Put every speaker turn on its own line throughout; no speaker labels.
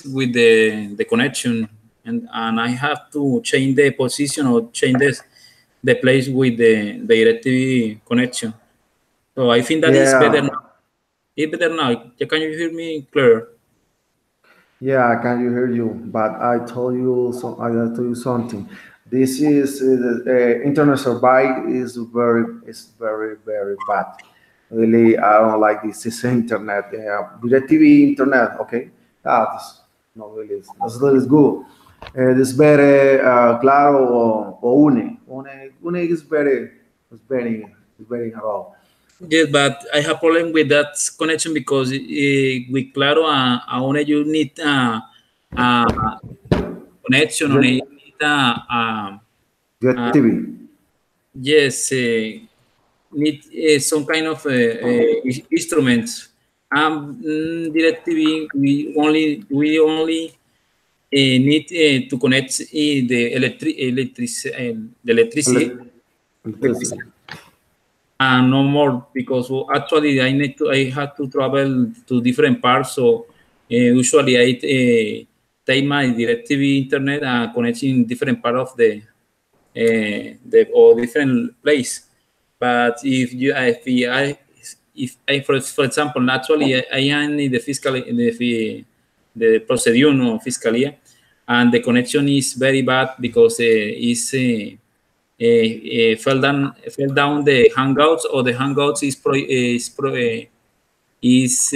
with the connection, and I have to change the position or change the place with the DirecTV connection. So I think that is better now. It's better now. Can you hear me clear?
Yeah, I can you hear you, but I told you so. I told you something. This is the internet survive is very bad. Really, I don't like this. This internet, DirecTV internet. Okay, that is not really. That's really good. It's very claro or une is very well.
Yes, but I have problem with that connection because with Claro, only you need connection on it.
DirecTV.
Yes, need some kind of instruments. DirecTV, we only need to connect the electricity.
Electricity.
No more because actually I had to travel to different parts. So usually I take my DirecTV internet and connect in different part of the or different place. But if I for example naturally I am in the fiscal in the procedure no fiscalia, and the connection is very bad because fell down the Hangouts, or the Hangouts is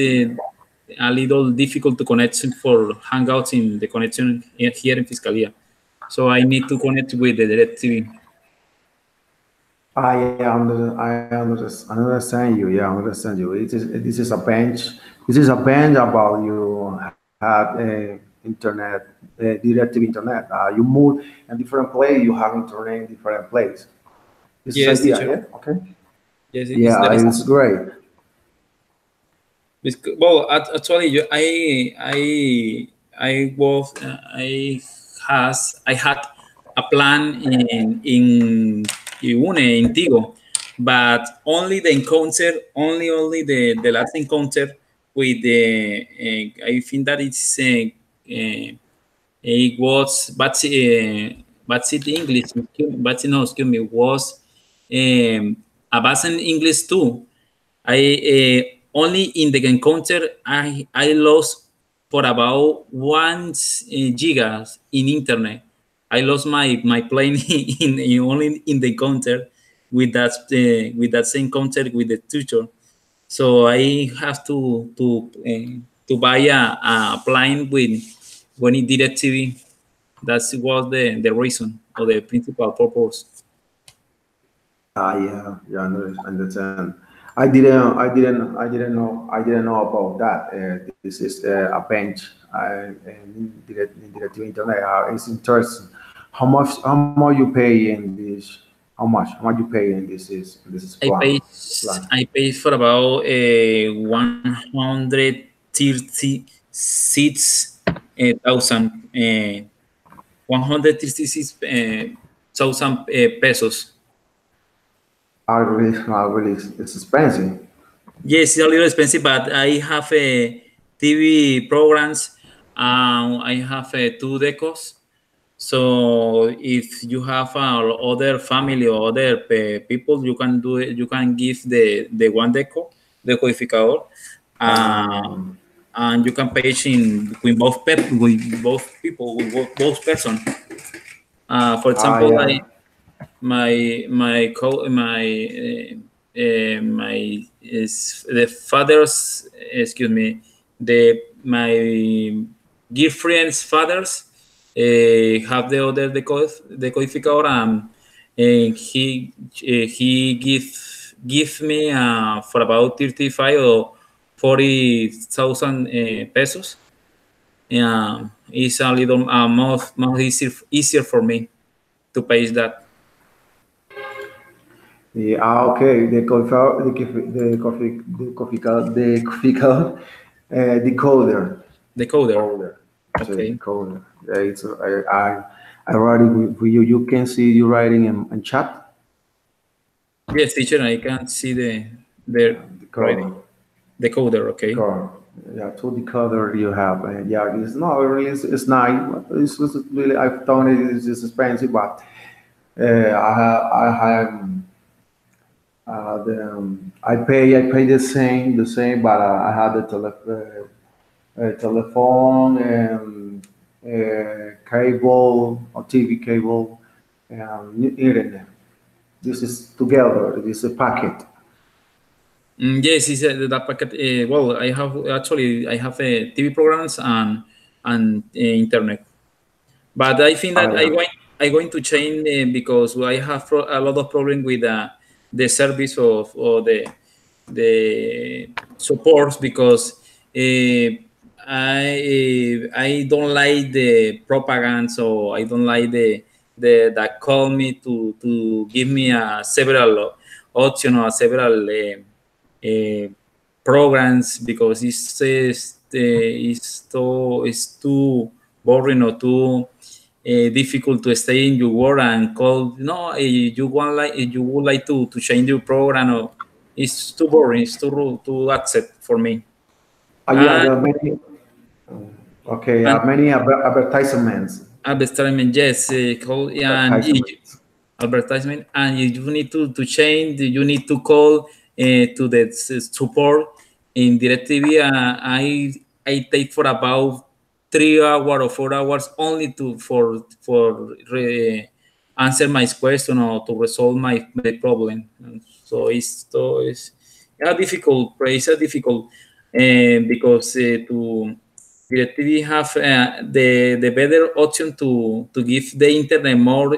a little difficult to connect for Hangouts in the connection here in Fiscalia. So I need to connect with the DirecTV.
I understand you. Yeah, I understand you. This is a bench. This is a bench about you had internet, DirecTV internet. You move in different place. You have internet in different place. This is
Yes,
idea.
teacher.
Yeah. Okay.
Yes, it's the
Yeah,
reason.
it's great.
Well, actually, I was I had a plan in Iune in Tigo, but only the encounter, only the last encounter with the I think that it was but it English, but no, excuse me, was a base in English too. I only in the encounter I lost for about 1 giga in internet. I lost my plane only in the encounter with that same encounter with the tutor. So I have to buy a plane with when it DirecTV. That was the reason or the principal purpose.
Yeah, understand. I didn't know about that. This is a bench. In direct to internet. It's interesting. How much you pay in this? How much you pay in this is
I
plan?
paid I paid for about 136,000 pesos.
Really, it's expensive.
Yes, it's a little expensive, but I have TV programs. I have 2 decos. So if you have other family or other people, you can do it. You can give the 1 deco, the codificador,
Um,
and you can page in with both people, with both person. For example,
yeah.
like my is the father's, excuse me, the my girlfriend's fathers have the other decodificador, and he give me for about 35 or 40,000 pesos. It's a little more easier for me to pay that.
Yeah, okay. Decoder.
Decoder.
Decoder. So
Okay.
decoder. Yeah, I writing with you. You can see you writing in chat.
Yes, teacher, I can see the
Decoder.
writing. Decoder, okay.
Decoder. Yeah, two decoder you have, and yeah, it's not really, it's nice. It's really, I thought it is just expensive, but I pay the same, but I had telephone and cable or TV cable and internet. This is together. This is a packet.
Yes, it's that packet. Well, I have TV programs and internet. But I think that
Oh yeah.
I going to change because I have a lot of problem with the service of or the supports because I don't like the propaganda, so I don't like the that call me to give me a several option or several uh, programs because it's too boring or too difficult to stay in your work and call no you want like you would like to change your program or it's too boring, it's too accept for me.
Yeah,
And
there are many. Okay,
and
many advertisements.
advertisement, yes, call and
Advertisements.
advertisement, and you need to change, you need to call to the support in DirecTV. I take for about 3 hours or 4 hours only to answer my question or to resolve my problem. And so it's a difficult, it's a difficult because to DirecTV have the better option to give the internet more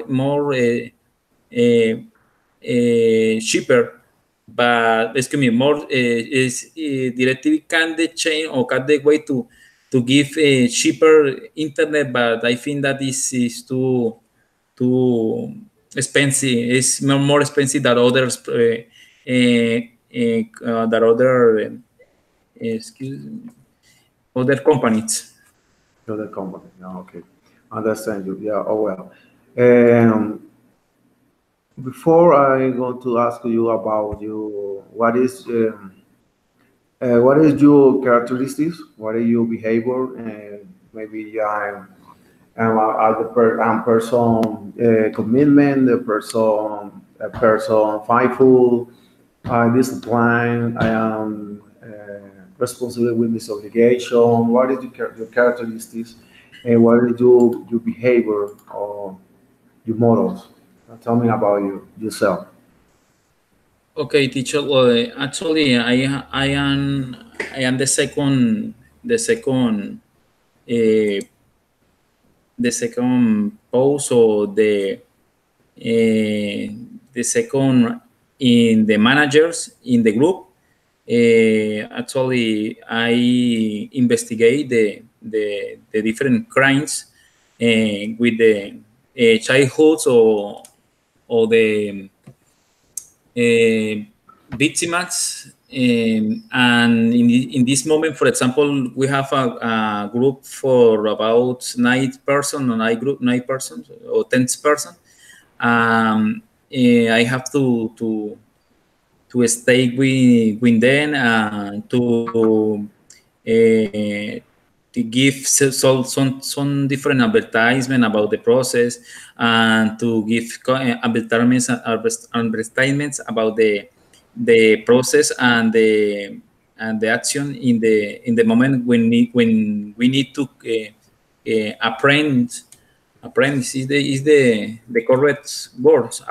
cheaper, but excuse me, more is DirecTV can the change or can the way to give cheaper internet, but I think that is too expensive. It's more expensive than others. Than excuse other companies.
To the company. Yeah, okay. Understand you. Yeah. Oh well. Um, Before I go to ask you about you, what is your characteristics? What are your behavior? And maybe I'm person commitment, a person faithful, discipline. I am responsible with this obligation. What is your characteristics, and what is your behavior or your morals? Tell me about yourself.
Okay, teacher. Well, actually, I am uh, the second post or the second in the managers in the group. Actually, I investigate the different crimes with the childhoods or the uh, victims. And in this moment, for example, we have a group for about 9 person or 9 persons or 10 person. I have to stay with them uh, to give some different advertisement about the process and to give advertisements about the process and the action in the moment when we need to apprend is the correct words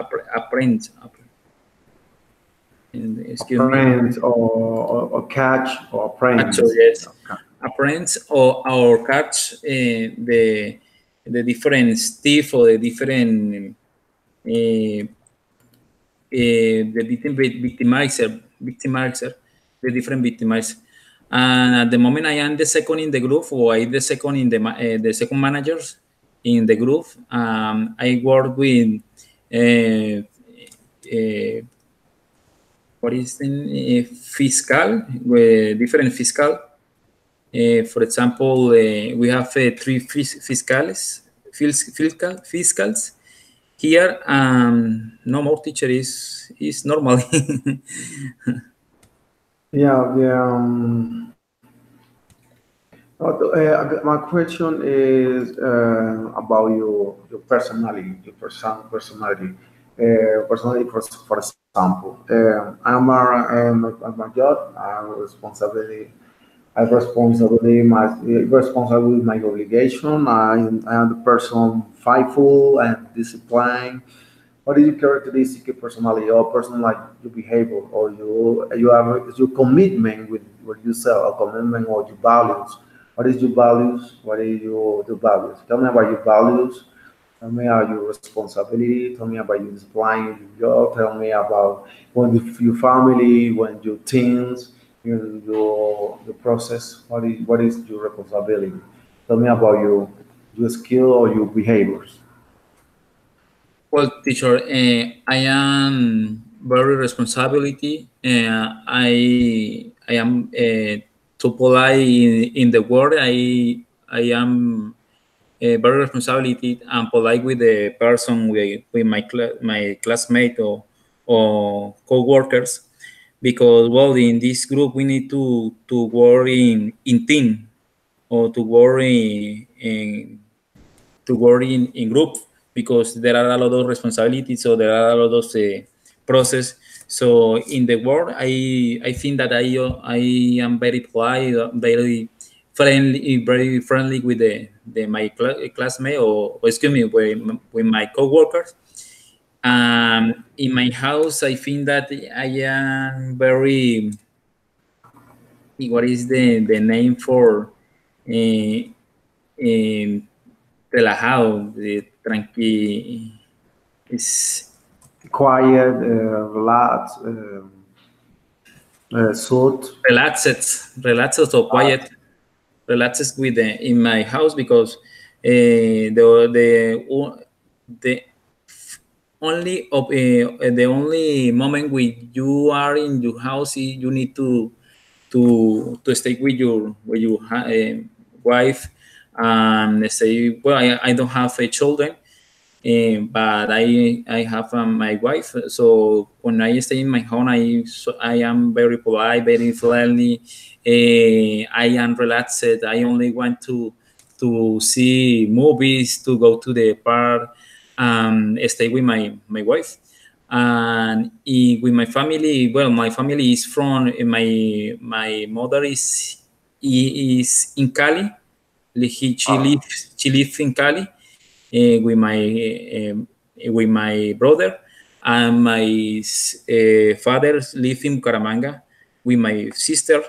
excuse me.
Friends or catch or
Actually,
friends.
yes.
Okay.
Apprentice or catch the different thief or the different the victimizer, the different victimizer. And at the moment, I am the second in the group, or I the second in the second managers in the group. I work with uh, uh, what is the fiscal, with different fiscal. For example, we have three fiscals here. No more teacher is normal.
Yeah, yeah. My question is about your personality, your personality. Personality, for example, I'm a job. I'm responsible with my obligation. I am the person faithful and disciplined. What is your characteristic personality or person like your behavior or you have your commitment with what you sell or commitment or your values? What is your values? What is your values? Tell me about your values. Tell me about your responsibility. Tell me about your discipline, your job. Tell me about when your family, when your teams, your process. What is your responsibility? Tell me about your skill or your behaviors.
Well, teacher, I am very responsibility. I am too polite in the world. I am very responsibility and polite with the person with my classmate or co-workers, because well, in this group we need to work in team, or to work in group, because there are a lot of responsibilities, so there are a lot of process. So in the work, I think that I am very polite, very friendly with my classmate, or excuse me, with my coworkers. In my house, I think that I am very, what is the name for, uh, relajado, tranqui, is
Quiet, relaxed, salt.
relaxed or quiet, relaxed with in my house, because the the only moment when you are in your house, you need to stay with your wife, and say, well, I don't have a children. But I have my wife. So when I stay in my home, I am very polite, very friendly. I am relaxed. I only want to see movies, to go to the park, stay with my wife. And with my family, well, my family is from my mother is in Cali.
Ah,
She lives in Cali, with my brother, and my father lives in Bucaramanga with my sister.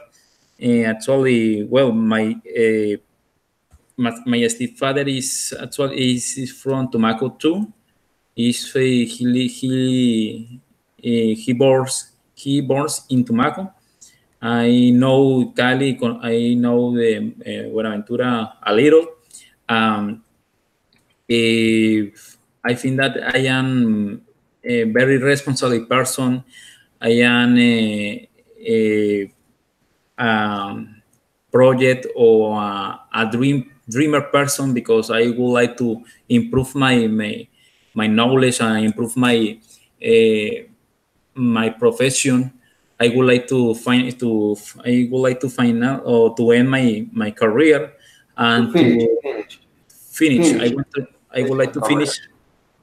Actually, well, my stepfather is from Tumaco too. He borns in Tumaco. I know Cali. I know the Buenaventura a little. Um, if I think that I am a very responsible person. I am a project or a dreamer person, because I would like to improve my knowledge and improve uh, my profession. I would like to find out, or to end my career,
to
and
finish,
to
finish,
finish.
finish,
I
finish
would
my
like to
career.
finish.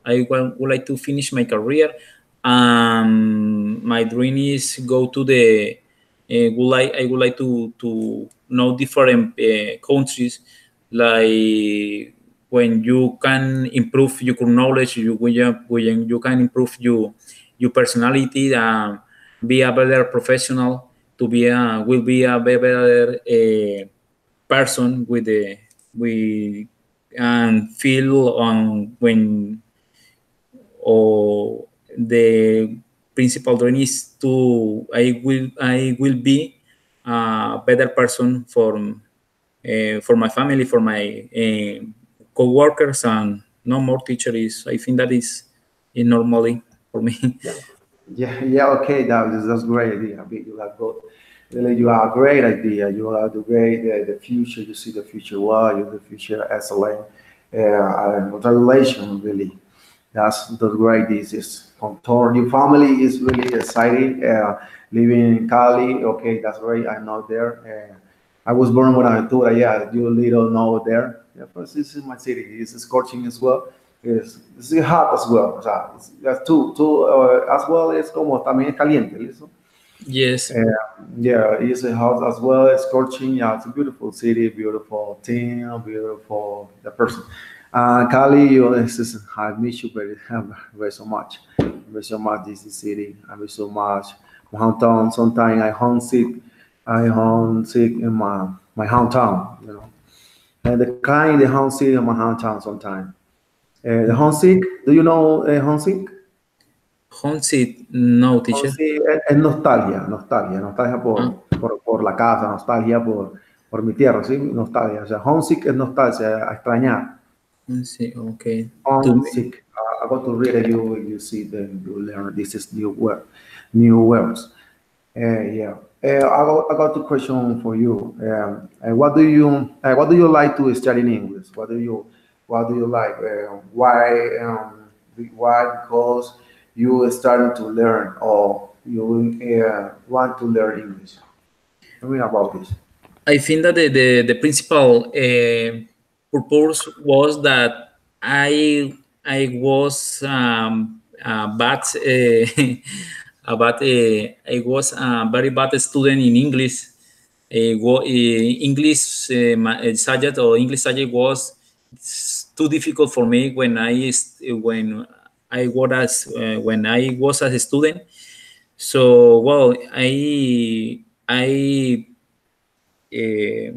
Would like to finish my career. My dream is go to the. I would like to know different countries, like when you can improve your knowledge, when you can improve your personality, be a better professional, to be a will be a better person with the we and feel on when, or the principal dream is to I will be a better person for my family, for my co-workers, and no more teacher is, I think that is normally for me.
Yeah, yeah. Okay, that's great idea. You have got really, you have a great idea. You have the great the future. You see the future well. You the future excellent. Congratulations, really. That's great. This is contour. Your family is really exciting. Living in Cali. Okay, that's great. I'm not there. I was born in Buenaventura. Yeah, you little know there. Yeah, but this is my city. It's scorching as well. It's hot as well. O sea, it's too as well. Es como también es caliente. Listo.
Yes.
Uh, yeah, it's hot as well. It's scorching. Yeah, it's a beautiful city, beautiful team, beautiful the person. Cali, this is, I miss you very, very so much. Very so much. This is city. I miss so much. My hometown. Sometimes I homesick. I homesick in my hometown. You know, and the kind the homesick in my hometown. Sometimes the homesick. Do you know homesick?
Homesick, no, teacher.
Sí, es nostalgia, nostalgia, nostalgia
Ah,
por la casa, nostalgia por mi tierra, ¿sí? Nostalgia. O sea, homesick es nostalgia, a extrañar.
homesick, okay. To me,
Homesick. I got to read it, you see, then you learn this is new words. Yeah. I got a question for you. What do you like to study in English? What do you like? Why? Because you starting to learn or you want to learn English. Tell me about this.
I think that the principal purpose was that I was bad I was a very bad student in English. English subject or English subject was too difficult for me when I was as a student. So well, I uh,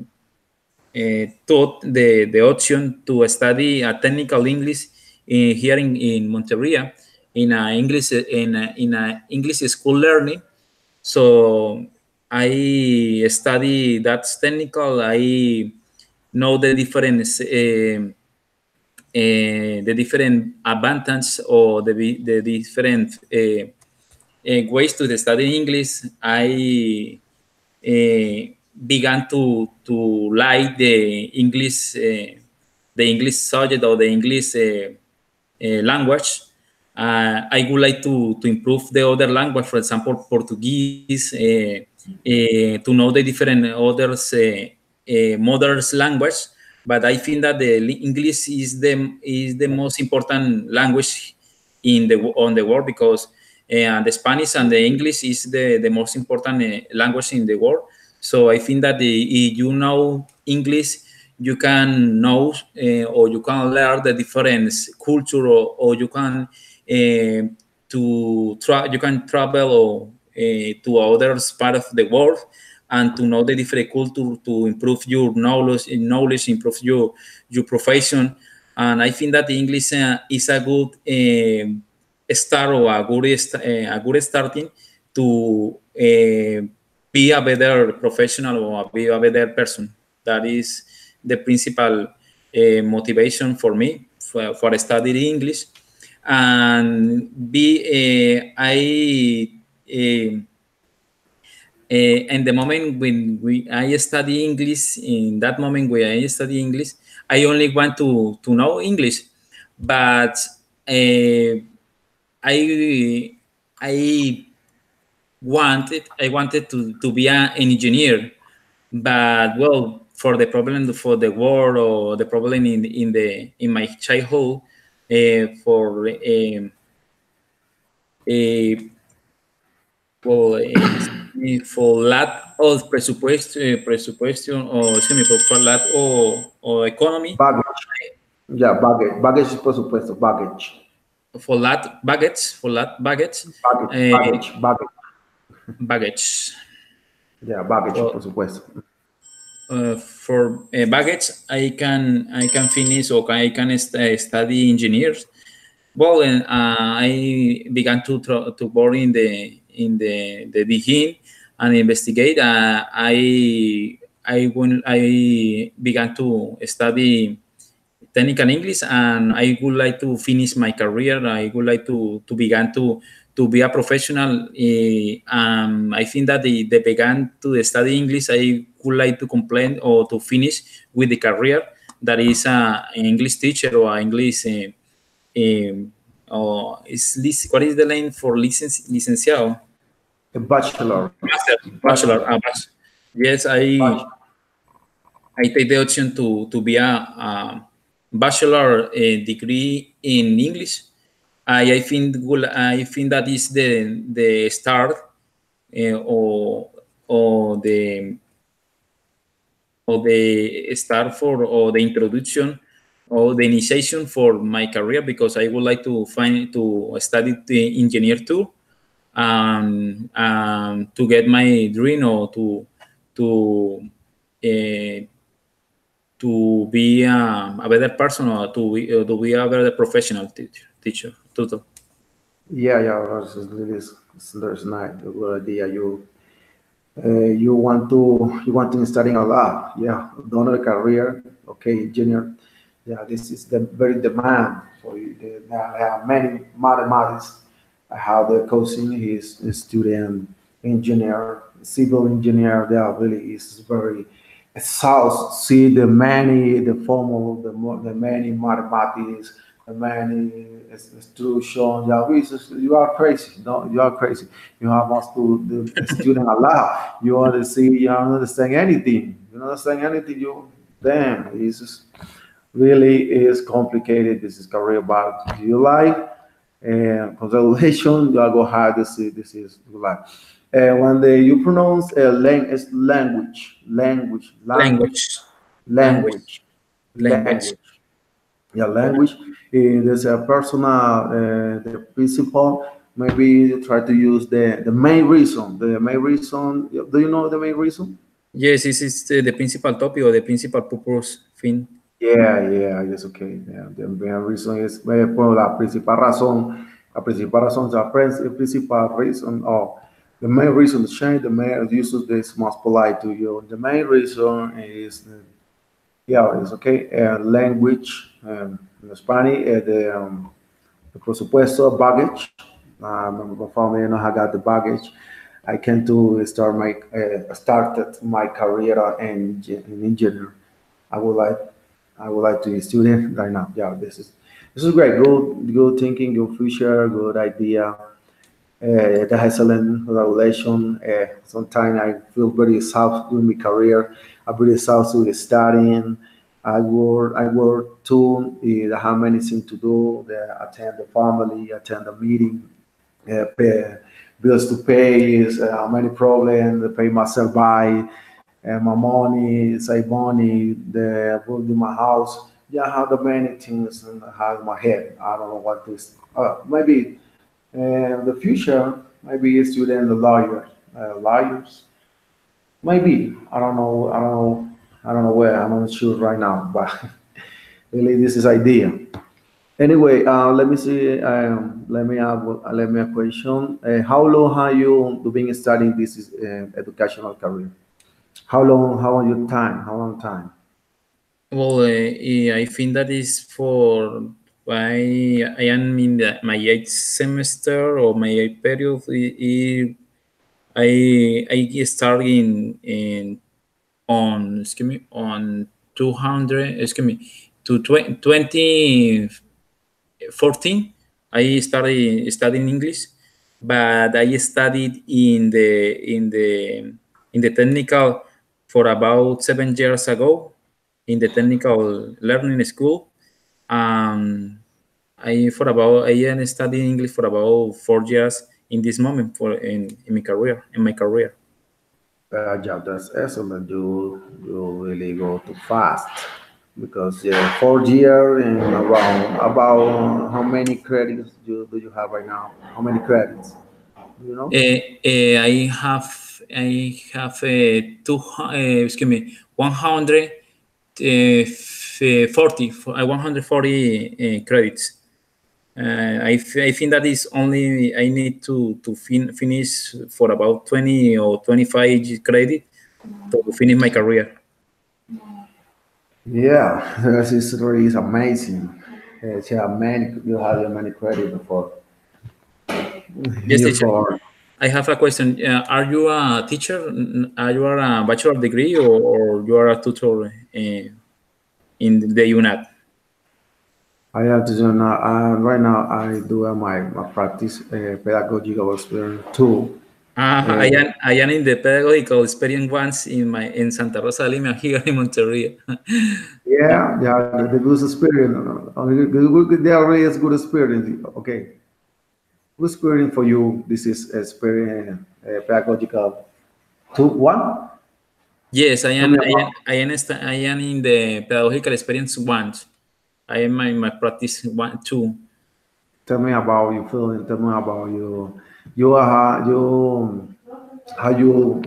thought the option to study a technical English here in Monteria in a English school learning. So I study that's technical. I know the different advantages or the different ways to study English. I began to like the English subject or the English language. I would like to improve the other language, for example, Portuguese, to know the different others mother's language. But I think that the English is the most important language in the on the world because the Spanish and the English is the most important language in the world. So I think that if you know English, you can know or you can learn the different culture or you can you can travel or, to other part of the world and to know the different culture to improve your knowledge improve your profession. And I think that the English is a good start or a good starting to be a better professional or be a better person. That is the principal motivation for me for studying English. And in the moment when I study English, in that moment when I study English, I only want to know English, but I I I wanted to be an engineer, but well, for the problem for the war or the problem in my childhood, for uh, well, for lack of presupuesto, or excuse me, for lack or economy,
Baggage. Yeah, baggage. Baggage is por supuesto. Baggage.
for lack baggage,
Baggage.
uh,
Baggage. Baggage.
baggage.
Yeah, baggage, por
Well,
supuesto.
for baggage, I can finish or I can study engineers. Well, and I began to work the begin and investigate. I began to study technical English, and I would like to finish my career. I would like to begin to be a professional. I think that they began to study English. I would like to complete or to finish with the career that is an English teacher or English. Or what is the name for licenciado?
A bachelor.
Master, bachelor.
Bachelor.
Yes, I
Bachelor.
I take the option to be a bachelor degree in English. I think that is the start or the start for or the introduction or the initiation for my career, because I would like to study the engineer too, to get my dream or to uh, to be a better person, or to be a better professional teacher tutor.
Yeah, that's nice. A good idea. You want to studying a lot. Yeah, another career. Okay, engineer. Yeah, this is the very demand for you. I have many mathematics. I have the cousin. He's a student engineer, civil engineer. Yeah, really is very exhaust. See the formula, the many mathematics, the many instruction. Yeah, you are crazy. No, you are crazy. You have must do the student a lot. You want to see. You don't understand anything. You don't understand anything. You damn. It's just really is complicated. This is career path you like. And congratulations, you are go hard. This is you like. And when you pronounce it's
Language, language, language.
language. Yeah, language. There's a personal, the principal. Maybe you try to use the main reason. The main reason. Do you know the main reason?
Yes, this is the principal topic or the principal purpose thing.
Yeah, yes, okay. Yeah, the main reason is por la principal razón. La principal razón, the principal reason, or the main reason to change the main use of this most polite to you. The main reason is, yeah, it's okay. Language, in Spanish, the presupuesto, baggage. My family, I got the baggage. I came to started my career in engineer. I would like I would like to be a student right now. Yeah, this is great. Good thinking, good future, good idea. The excellent regulation. Sometimes I feel very self doing my career. I'm very self to studying. I work too. I have many things to do. Attend the family, attend the meeting, pay, bills to pay, is many problems, pay myself by, my money, save money, the build my house. Yeah, I have the many things in my head. I don't know what this. Maybe the future, maybe a student, a lawyer, lawyers. Maybe I don't know where. I'm not sure right now, but really this is idea. Anyway, let me see. Let me a question. How long have you been studying this educational career? How long? How long your time? How long time?
Well, I think that is for I am in my eighth semester or my eighth period. I start in on excuse me on 200 excuse me to 2014. I started studying English, but I studied in the technical for about 7 years ago in the technical learning school. Um, I am studying English for about 4 years in this moment in my career.
Yeah, that's excellent. You really go too fast because yeah, 4 year and about how many credits do you have right now? How many credits? Do you know?
Excuse me 140 credits. I think that is only I need to finish for about 20 or 25 credit to finish my career.
Yeah, this story is amazing. Yeah, many you have many credit before
Yes,
here
teacher.
for.
I have a question. Are you a teacher? Are you a bachelor degree, or you are a tutor in the UNAT?
I have to do now. Right now, I do my practice pedagogical experience too.
I am in the pedagogical experience once in Santa Rosa de Lima here in Monterrey.
Yeah, the good experience. There is good experience. Okay, good experience for you. This is experience pedagogical. Two, one.
Yes, I
Tell
am.
me
I am.
about.
I am in the pedagogical experience once. I am in my practice one two.
Tell me about your feeling. Tell me about you. You are how you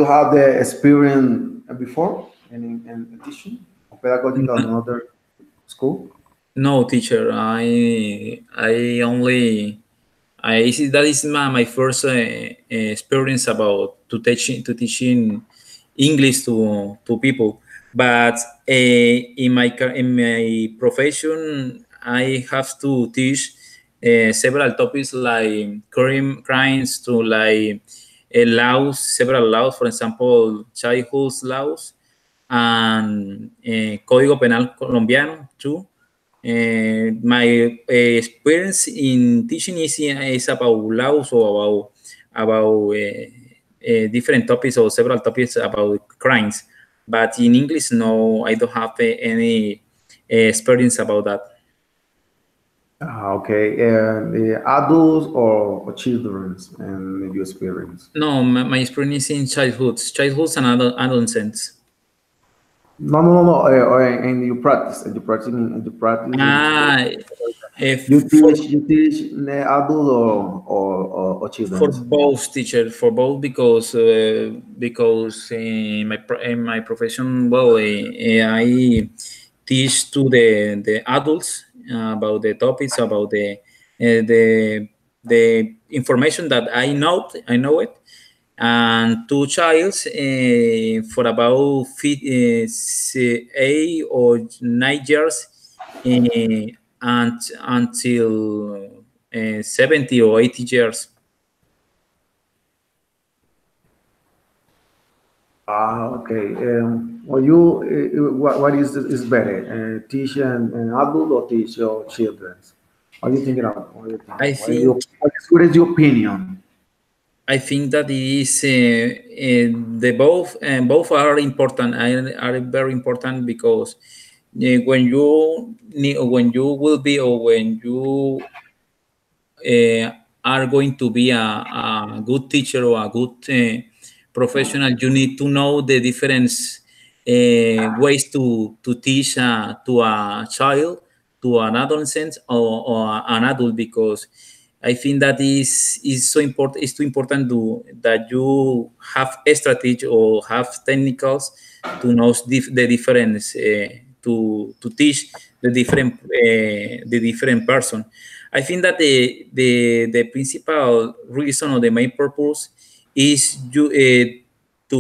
have the experience before in teaching pedagogical in another school.
No, teacher. I only I see that is my first experience about to teaching English to people. But in my profession, I have to teach several topics like crimes to like laws, several laws, for example, childhood laws and Código Penal colombiano too. My experience in teaching is about laws or about different topics or several topics about crimes. But in English, no, I don't have any experience about that.
Okay, and the adults or children's and your experience.
No, my experience in childhoods and adolescents.
No. And you practice, and you practice, and you practice in school.
Ah,
You
for
teach adult or
for
children's.
both teacher for both because in my profession I teach to the adults about the topics about the information that I know it and to childs for about 8 or 9 years and until 70 or 80 years.
Okay. Well, what is better, teach an adult or teach your children? What are you thinking of? What are you thinking?
I think
What is your opinion?
I think that it is the both are important. Are very important because when you will be or when you uh, are going to be a good teacher or a good professional, you need to know the different ways to teach to a child, to an adolescent, or an adult because I think that is so important. It's too important that you have a strategy or have technicals to know the difference to teach the different person. I think that the principal reason or the main purpose is to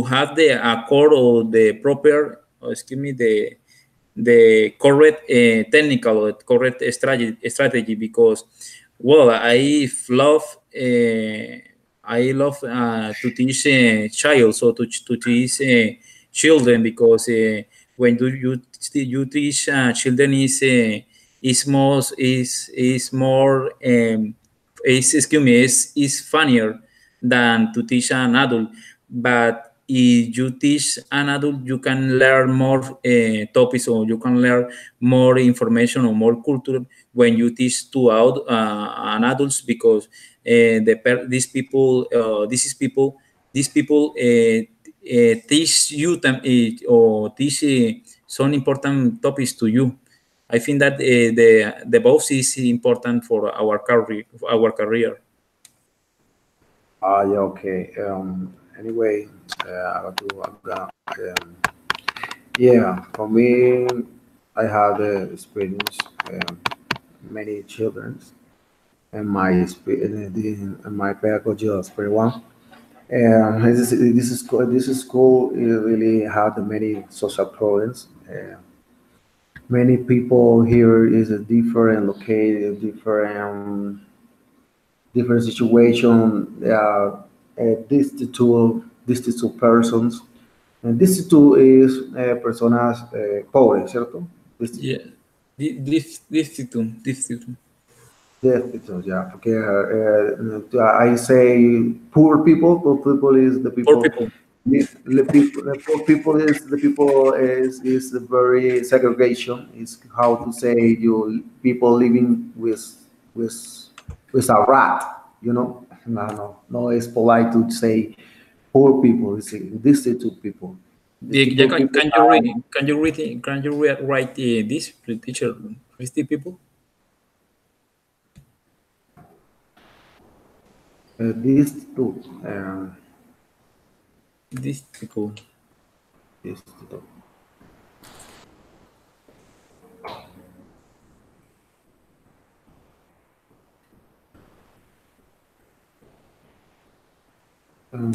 have the accord or the proper, excuse me, the correct technical or correct strategy because well I love to teach child so to teach children because when you teach children is more excuse me is funnier than to teach an adult. But if you teach an adult, you can learn more topics or you can learn more information or more culture when you teach to an adults because these people teach you or teach some important topics to you. I think that the both is important for our career.
Yeah, okay. Anyway, I'm gonna, yeah, for me, I had experience many children and my pedagogy was very one. This is school really had many social problems. Many people here is a different located, different situation. Destitute persons. And destitute is personas pobres, ¿cierto? Destitute.
Yeah, this too.
destitute, yeah. Okay, I say poor people is the
Poor
people.
people.
The poor people is the people is the very segregation. Is how to say you people living with with a rat. You know, no. It's polite to say poor people. It's destitute people.
Yeah,
Destitute people
can you
are
read? Write this, teacher? Christy people.
destitute.
These people.
Destitute. Um,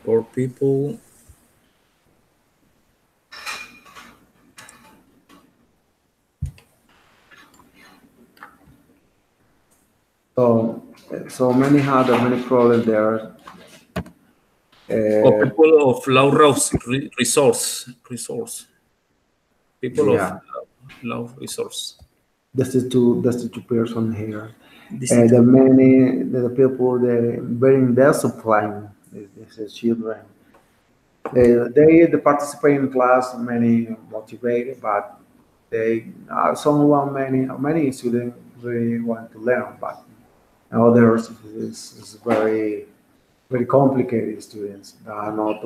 Poor people.
So, so many had a many problems there.
Or
Uh,
people of low resource. People of
yeah,
low resource.
that's the two person here.
This is
The people they bearing their supply is children. They participate in class, many motivated, but they someone many students really want to learn, but others is very complicated students. Not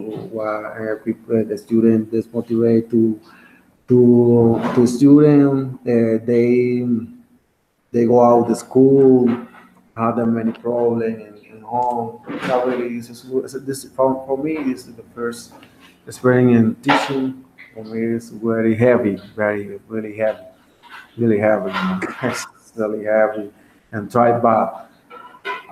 people, the student is motivated to student. They go out to school, have them many problems in home. That really this for me this is the first experience in teaching. For me, it's very heavy, very really heavy, really heavy. It's really heavy and try, but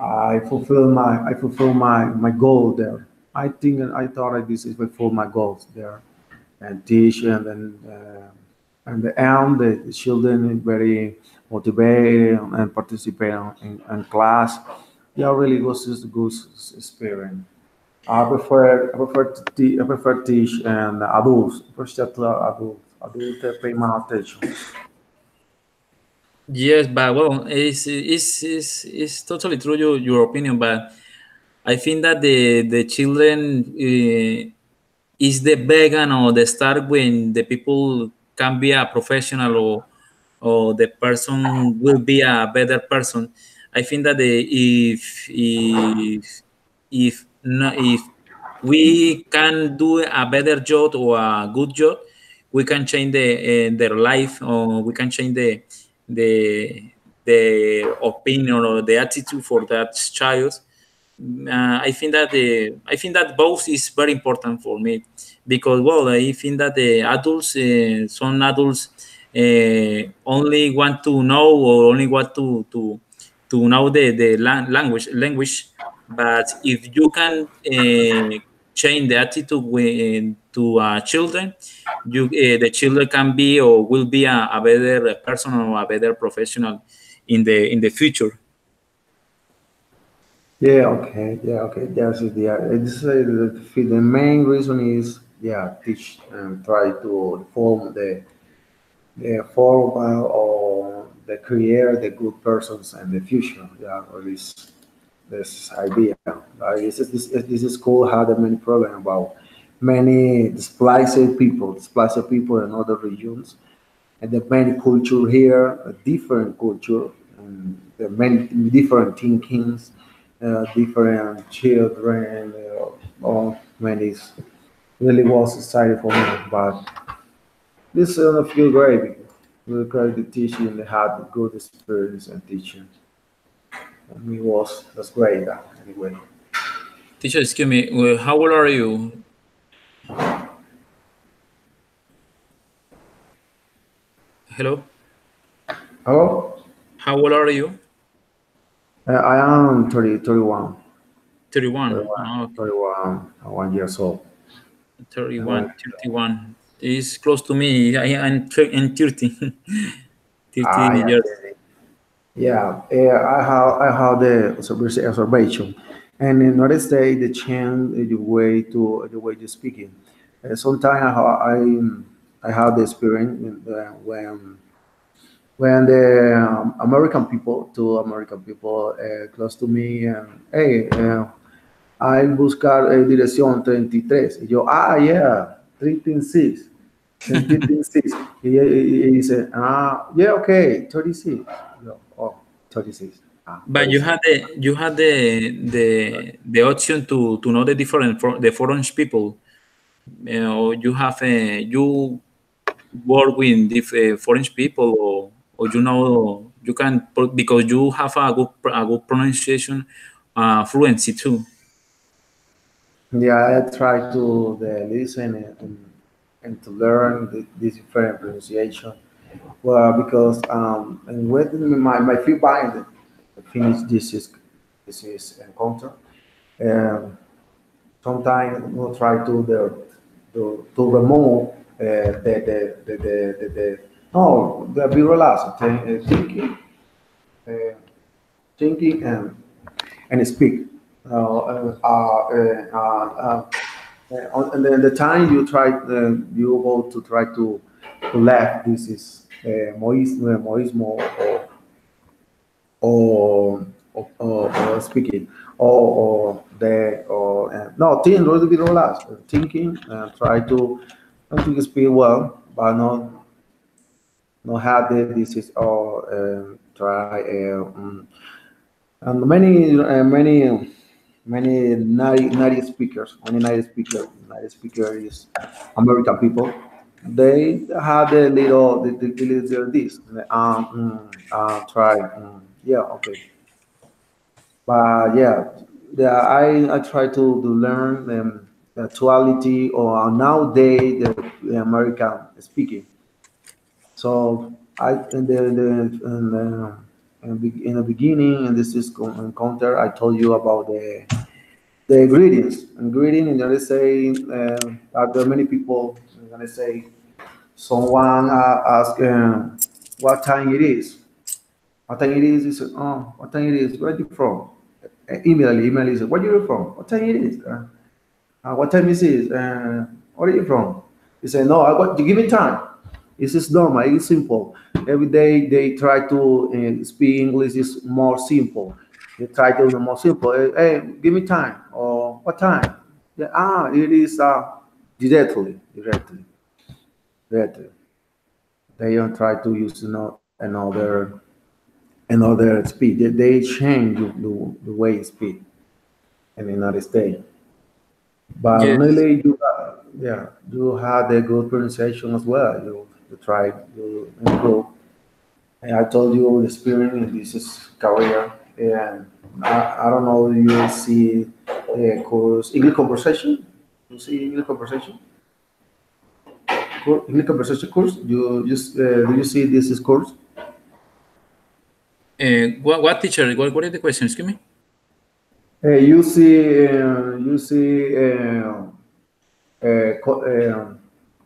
I fulfill my goal there. I thought this is fulfill my goals there and teach and the end the children is very motivated and participate in class. Yeah, really good experience. I prefer teach and adults, especially adults. Adults pay more attention.
yes, but well, it's totally true your opinion, but I think that the children is the vegan or the start when the people can be a professional or the person will be a better person. I think that if we can do a better job or a good job, we can change their life, or we can change the the opinion or the attitude for that child. I think that both is very important for me because well I think that the adults some adults only want to know or only want to know the language, but if you can change the attitude to children, the children can be or will be a better person or a better professional in the future.
Yeah, okay, yeah, okay. That's it. Yeah, the main reason is yeah, teach and try to form the form or the create the good persons and the future. Yeah, or this idea. This is cool. Had a many problem about many displaced people in other regions, and the many culture here, a different culture, and the many different thinkings, different children, all many really was excited for me. But this feel great. Really great to teaching. They had a good experience in teaching. For me was that's great. Anyway.
Teacher, excuse me, how old are you? Hello?
Hello.
How old are you?
I am 31,
31.
31,
Oh,
31, 1 years old. I
31,
went,
31. It's close to me. I'm 30. 30
yeah,
years.
yeah. I have the observation, and in order to say the change the way you speaking. Sometimes I have the experience when when the American people, two American people close to me, hey, hay buscar dirección 33. Y yo, yeah, 136. 136. Y dice, yeah, okay, 36. Yo, oh, 36.
But you
36.
had the option to know the different for the foreign people. You have you work with foreign people, or you know you can because you have a good pronunciation fluency too.
Yeah, I try to listen and to learn this different pronunciation. Well, because and when my feedback finish this encounter, um, sometimes we'll try to remove the no the be relaxed, uh, thinking and speak. And then the time you try, you go to try to laugh. This is moismo or speaking or no think really be relaxed, thinking try to speak well, but not have this is or try and many native speakers. Many native speaker is American people. They had a little the little this try yeah, okay, but yeah, I try to learn the actuality or nowadays the American speaking. So I in the beginning in this is encounter I told you about the ingredients. Ingredient, and let's say are there many people are gonna say someone ask what time it is. What time it is? He said, oh, what time it is? Where are you from? Email is where are you from? What time it is? What time is it? Where are you from? He said, no, I got you give me time. This is normal, it's simple. Every day they try to speak English is more simple. They try to be more simple. Hey, give me time. Or what time? Yeah, it is directly. They don't try to use another speed. They change the way you speak in the United States. But
Yes.
really, yeah, you had a good pronunciation as well. You try to improve. And I told you the experience in this is career, and I don't know. You see the course English conversation. You see English conversation. English conversation course. You just do you see this is course?
What teacher? What is the question? Excuse me.
You see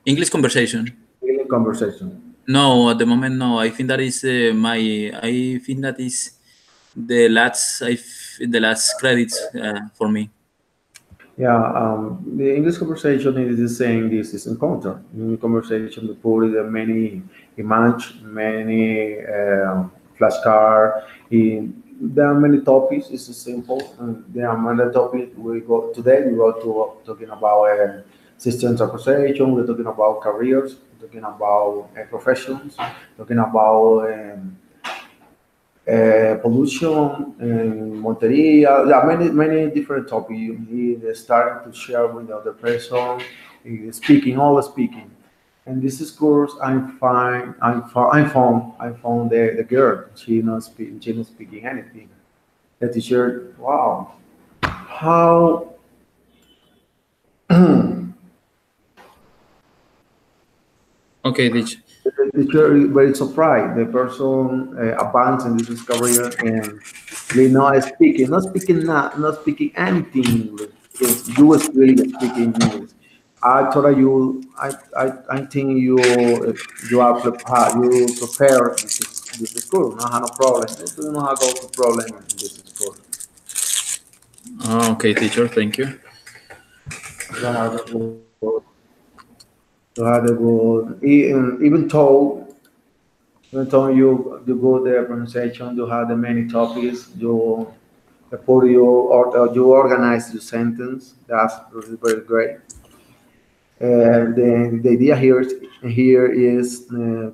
English conversation.
English conversation.
No, at the moment, no. I think that is my. I think that is the last credits for me.
Yeah, the English conversation is the same. This is encounter. In conversation, we put many image, many flashcard. There are many topics. It's simple. There are many topics. We go today. We go to talking about systems of conversation. We're talking about careers. Talking about professions. Talking about pollution and Monteria. Yeah, many different topics. You need starting to share with the other person, speaking, all speaking. And this is course I found the girl. She not speaking anything. The teacher, wow, how
Okay, teacher.
the teacher is very surprised. The person advanced in this career and they not speaking anything English. Because you was really speaking English. I thought I think you are prepared. You prepare this school. No have no problem. You do not have go to problem in this school.
Okay, teacher. Thank you.
You have to go. You have to go. Even though Even though you go the pronunciation, you have the many topics, you before you organize your sentence. That's really very great. The idea here is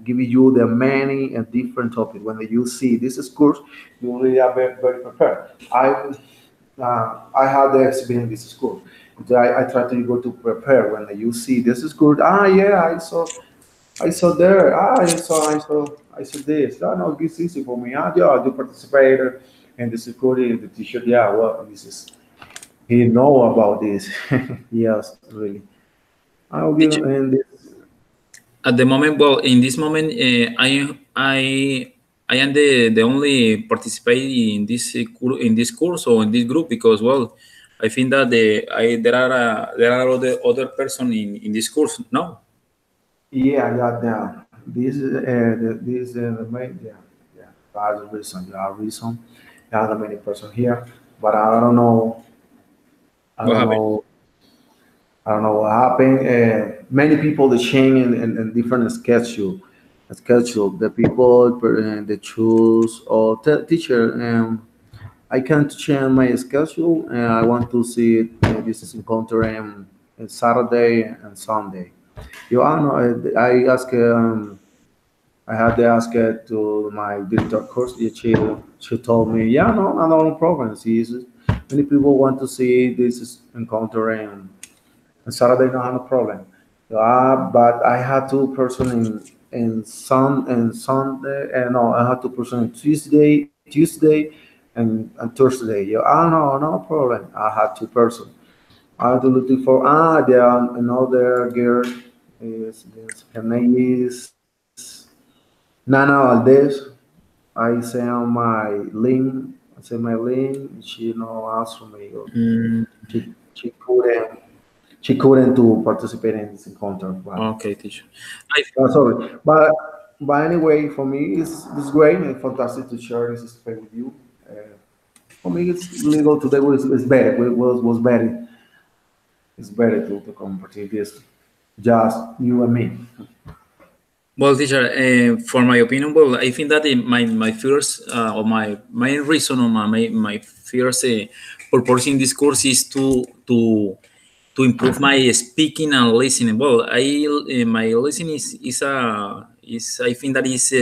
giving you the many and different topics. When you see this is course, you really are very prepared. I had the experience in this school. So I try to go to prepare when you see this is good. Ah, yeah, I saw there. Ah, I saw this. Ah, no, this is easy for me. Ah, yeah, I do participate in the security, the teacher. Yeah, well, this is he know about this. Yes, really. I'll give
Teacher,
and this.
at the moment, well, in this moment, I am the only participate in this in this course or in this group because, well, I think that there are other person in this course. No.
Yeah, yeah. This the main. Yeah, yeah. That's the reason. There are reason. There are many person here, but I don't know. I
What
don't
happened?
know. I don't know what happened. Many people they change in different schedule. Schedule the people they choose or teacher. I can't change my schedule, and I want to see it, this is encounter Saturday and Sunday. You know, I ask. I had to ask it to my director course. She told me, yeah, no problem. Many people want to see this is encountering on Saturday, no, no problem. But I had two person in Sunday, no, I had two person in Tuesday, and Thursday. Yeah, no problem. I had two person. I had to looking for there are another girl is her name is Nana Valdez. I sent my link. I sent my link. She no answer me.
Mm,
She couldn't. She couldn't to participate in this encounter. But
okay, teacher. I
sorry. But anyway, for me, it's great and fantastic to share this space with you. For me, it's legal today was better. Was better. It's better to compartilhar this. Just you and me.
Well, teacher, for my opinion, well, I think that my first or my main reason or my first purpose in this course is to improve my speaking and listening. Well, I my listening is I think that is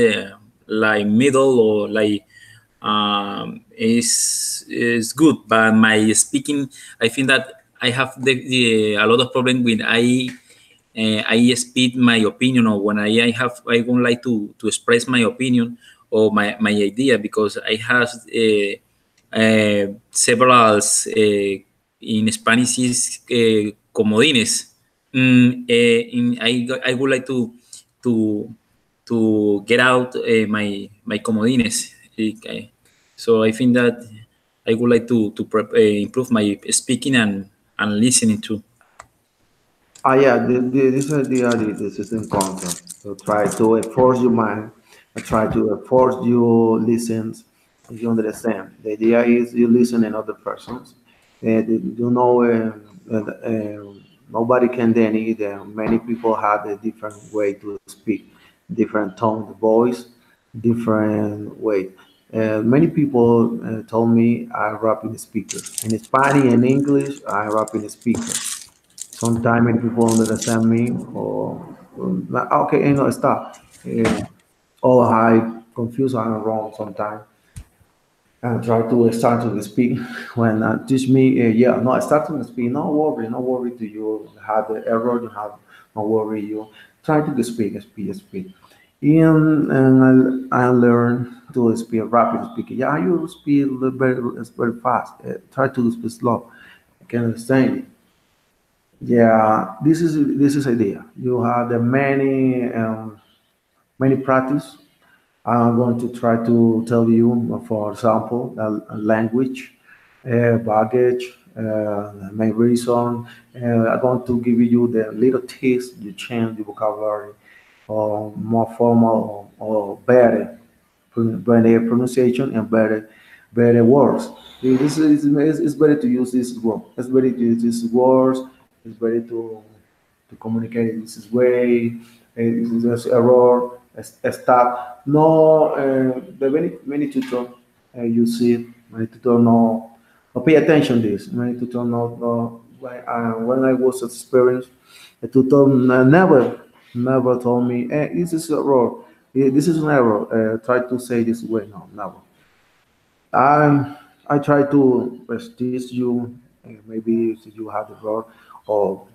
like middle or like is good, but my speaking I think that I have a lot of problem with I speak my opinion or when I would like to express my opinion or my idea because I have several in Spanish is comodines. I would like to get out my comodines. So I think that I would like to improve my speaking and listening too.
Yeah, this is the idea. This is in content. So try to force your mind. Try to force you listen. You understand. The idea is you listen in other persons. You know, nobody can deny that many people have a different way to speak, different tone of voice, different way. Many people told me I rap in speaker. In Spanish and English, I rap in speaker. Sometimes many people understand me or like, okay, stop. Or I confuse I'm wrong sometimes and try to start to speak when teach me yeah no I start to speak no worry to you have the error you have no worry you try to speak and I learn to speak rapid speaking yeah you speak very fast try to speak slow I can understand it. Yeah, this is idea. You have the many practice. I'm going to try to tell you, for example, a language, baggage, main reason. I'm going to give you the little tips you change the vocabulary, or more formal or better, better pronunciation and better words. This is it's better to use this word. It's better to use these words. It's better to communicate in this way. This is just error. start. No, the many tutor you see, many tutor no pay attention this. Many tutor no when I was experienced, the tutor never told me, hey, this is a error. This is an error. Try to say this way. No, never. I try to teach you. Maybe if you have the error or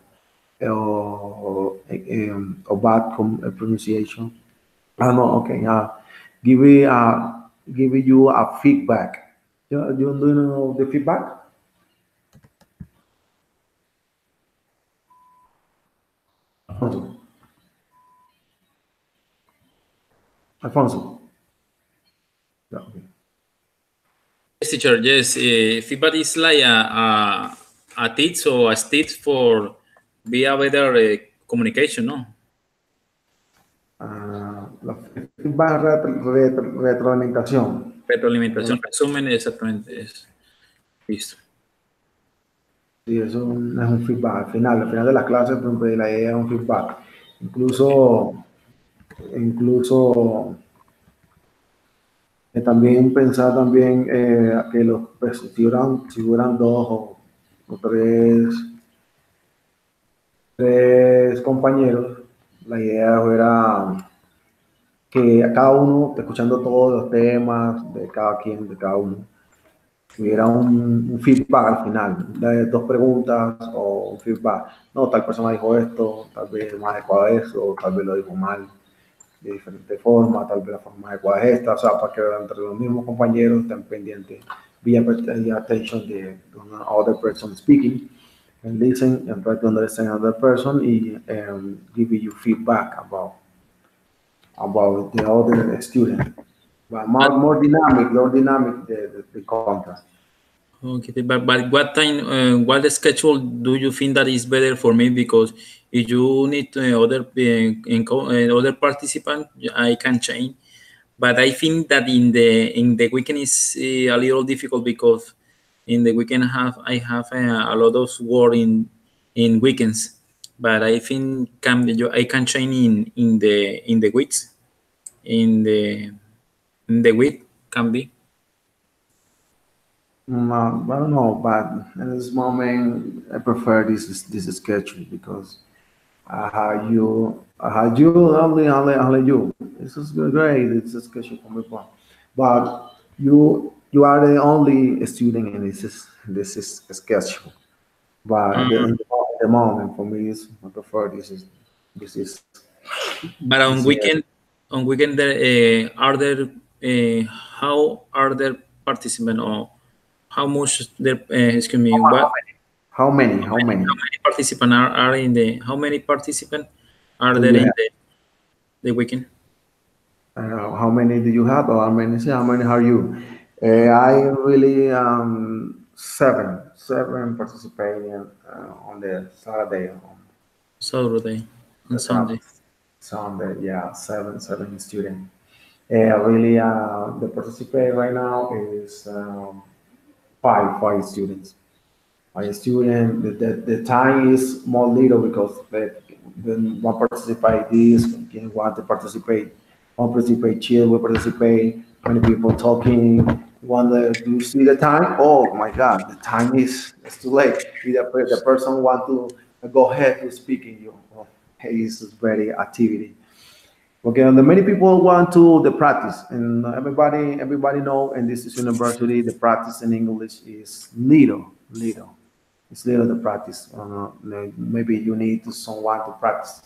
or bad pronunciation. I know. Okay. Give you a feedback. Do you know the feedback? Alfonso. Alfonso. Yeah, okay.
Yes, teacher. Yes, feedback is like a tips or a tips for be a better communication, no?
La feedback retroalimentación.
Retroalimentación, resumen, exactamente es. Listo.
Sí, eso es un feedback. Al final de las clases, por ejemplo, la idea es un feedback. Incluso también pensar también que los pues, si hubieran dos o tres compañeros, la idea era que a cada uno, escuchando todos los temas de cada quien, de cada uno, hubiera un feedback al final, de dos preguntas o un feedback. No, tal persona dijo esto, tal vez más adecuado eso, tal vez lo dijo mal de diferente forma, tal vez la forma adecuada es esta, o sea, para que entre los mismos compañeros estén pendientes, be attention to other person speaking, and listen and try to understand other person and give you feedback about the other student. But more dynamic the content.
Okay, but what time, what schedule do you think that is better for me? Because if you need other participant, I can change. But I think that in the weekend is a little difficult because in the weekend I have a lot of work in weekends. But I think I can change in the weeks in the week can be.
I don't know, but at this moment, I prefer this schedule because I had you only you. This is great. It's a schedule for me, but you are the only student in this is schedule. But at the moment, for me, I prefer this is
But on
this.
weekend there are there how are there participant or how much there excuse me what
How many? How many?
how many participant are in the how many participant are
Do
there
you
in
have?
the weekend?
How many do you have, or how many are you? I really seven participating on the Saturday
Saturday and
uh,
Sunday.
Sunday. Yeah, seven students. Really, the participate right now is five students. My student, the time is more little because the one participate this, can want to participate, one participate chill, we participate, many people talking, one do you see the time? Oh my God, the time is it's too late. If the person want to go ahead to speaking you, oh, hey, this is very activity. Okay, and the many people want to the practice, and everybody know in this university the practice in English is little. It's little the practice. Maybe you need to someone to practice.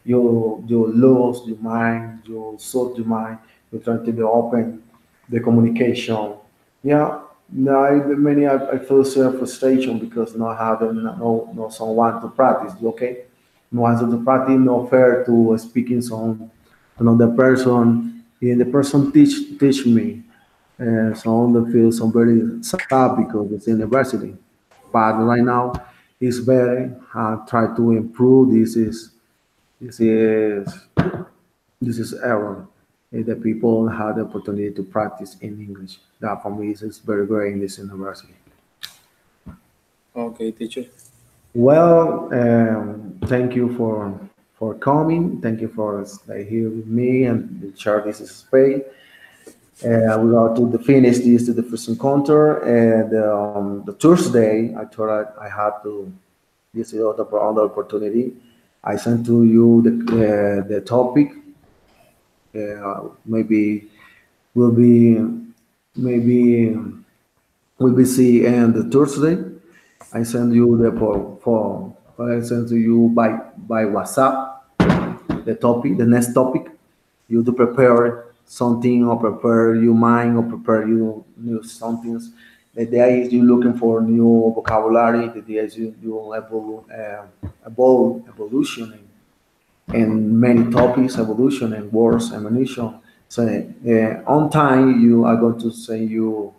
You lose your mind, you sort your mind. You try to be open, the communication. Yeah, no, many I feel so frustration because not having no someone to practice. Okay, no answer to practice, no fair to speaking some another person. And the person teach me. Some of the feel some very sad because it's university. But right now, it's better. Try to improve. This is this is error. The people have the opportunity to practice in English. That for me is very great in this university.
Okay, teacher.
Well, thank you for coming. Thank you for stay here with me and share this space. We are to finish this to the first encounter, and the Thursday I thought I had to this is other opportunity. I sent to you the topic. Maybe will be maybe will be see and the Thursday. I send you the for I send to you by WhatsApp the topic, the next topic. You to prepare something or prepare your mind or prepare you new something. The idea is you looking for new vocabulary. The idea is you evolution and many topics, evolution and words, ammunition. So on time you are going to say you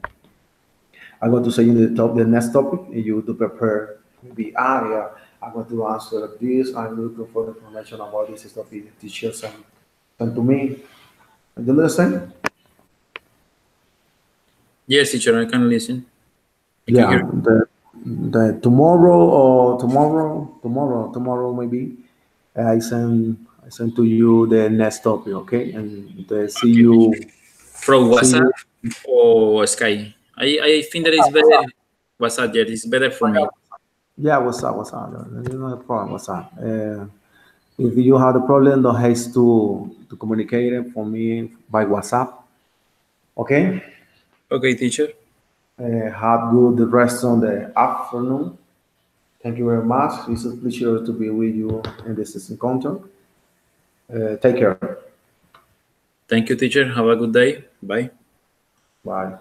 I'm going to say in the next topic, and you to prepare maybe yeah, I'm going to answer this. I'm looking for information about this topic. The teacher sent to me. Do you understand?
Yes, teacher, I can listen. I can
Yeah,
hear.
the tomorrow maybe I send to you the next topic, okay? And see
Okay, teacher.
you
From
see
WhatsApp
you.
or Sky? I think that is better. WhatsApp, yeah, is better for me.
Yeah, what's up? There's no problem. What's up? If you have a problem, don't hesitate to communicate it for me by WhatsApp. Okay.
Okay, teacher.
Have good rest on the afternoon. Thank you very much. It's a pleasure to be with you in this encounter. Take care.
Thank you, teacher. Have a good day. Bye.
Bye.